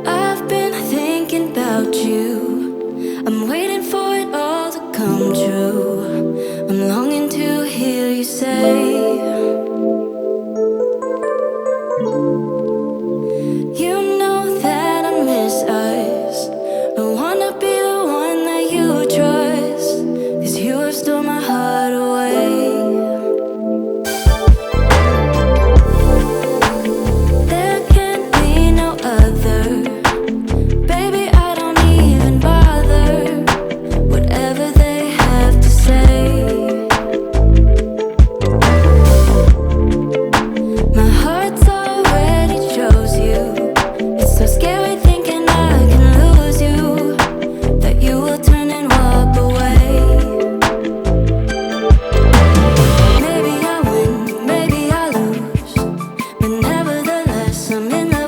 I've been thinking about you. I'm waiting for it all to come true. I'm longing to hear you say, you know that I miss us. I wanna be the one that you trust, 'cause you have stole my heart away. There can't be no other. Baby, I don't even bother whatever they have to say. My heart's already chose you. It's so scary thinking I can lose you, that you will turn and walk away. Maybe I win, maybe I lose, but nevertheless I'm in love.